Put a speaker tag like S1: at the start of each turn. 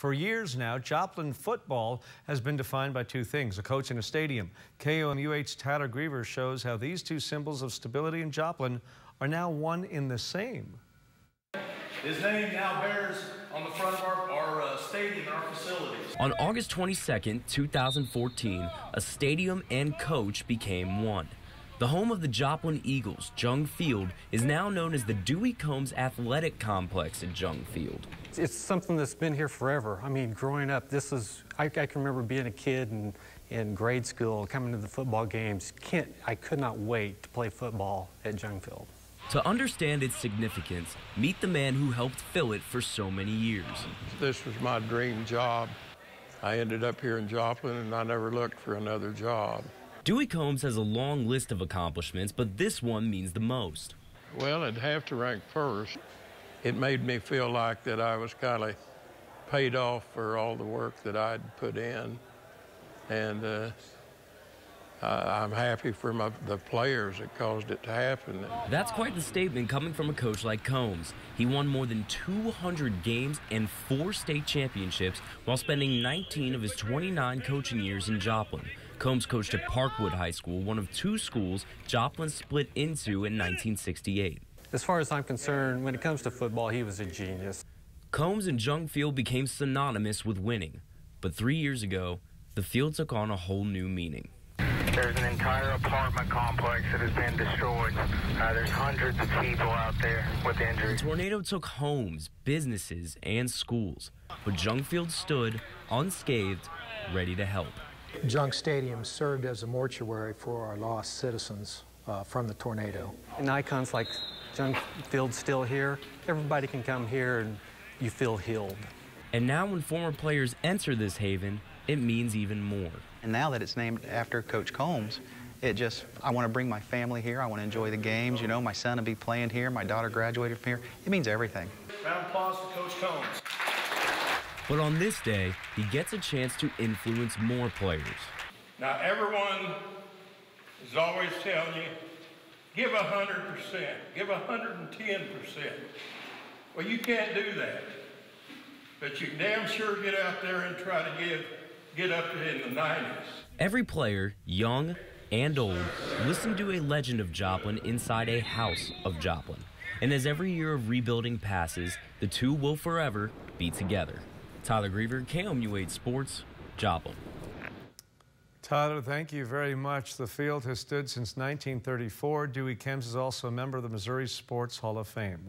S1: For years now, Joplin football has been defined by two things, a coach and a stadium. KOMUH's Tyler Griever shows how these two symbols of stability in Joplin are now one in the same.
S2: His name now bears on the front of our stadium and our facilities.
S3: On August 22nd, 2014, a stadium and coach became one. The home of the Joplin Eagles, Junge Field, is now known as the Dewey Combs Athletic Complex at Junge Field.
S4: It's something that's been here forever. I mean, growing up, I can remember being a kid in grade school, coming to the football games. I could not wait to play football at Junge Field.
S3: To understand its significance, meet the man who helped fill it for so many years.
S5: This was my dream job. I ended up here in Joplin, and I never looked for another job.
S3: Dewey Combs has a long list of accomplishments, but this one means the most.
S5: Well, it'd have to rank first. It made me feel like that I was kind of paid off for all the work that I'd put in, and I'm happy for the players that caused it to happen.
S3: That's quite the statement coming from a coach like Combs. He won more than 200 games and 4 state championships while spending 19 of his 29 coaching years in Joplin. Combs coached at Parkwood High School, one of 2 schools Joplin split into in 1968.
S4: As far as I'm concerned, when it comes to football, he was a genius.
S3: Combs and Junge Field became synonymous with winning. But 3 years ago, the field took on a whole new meaning.
S6: There's an entire apartment complex that has been destroyed. There's hundreds of people out there with injuries.
S3: The tornado took homes, businesses, and schools. But Junge Field stood, unscathed, ready to help.
S7: Junge Stadium served as a mortuary for our lost citizens from the tornado.
S4: And icons like Junge Field's still here. Everybody can come here and you feel healed.
S3: And now when former players enter this haven, it means even more.
S8: And now that it's named after Coach Combs, I want to bring my family here. I want to enjoy the games. You know, my son will be playing here. My daughter graduated from here. It means everything.
S2: Round of applause for Coach Combs.
S3: But on this day, he gets a chance to influence more players.
S5: Now, everyone is always telling you, give 100%, give 110%. Well, you can't do that. But you damn sure get out there and try to get up to in the 90s.
S3: Every player, young and old, listened to a legend of Joplin inside a house of Joplin. And as every year of rebuilding passes, the two will forever be together. Tyler Griever, KOMU8 Sports, Joplin.
S1: Tyler, thank you very much. The field has stood since 1934. Dewey Combs is also a member of the Missouri Sports Hall of Fame.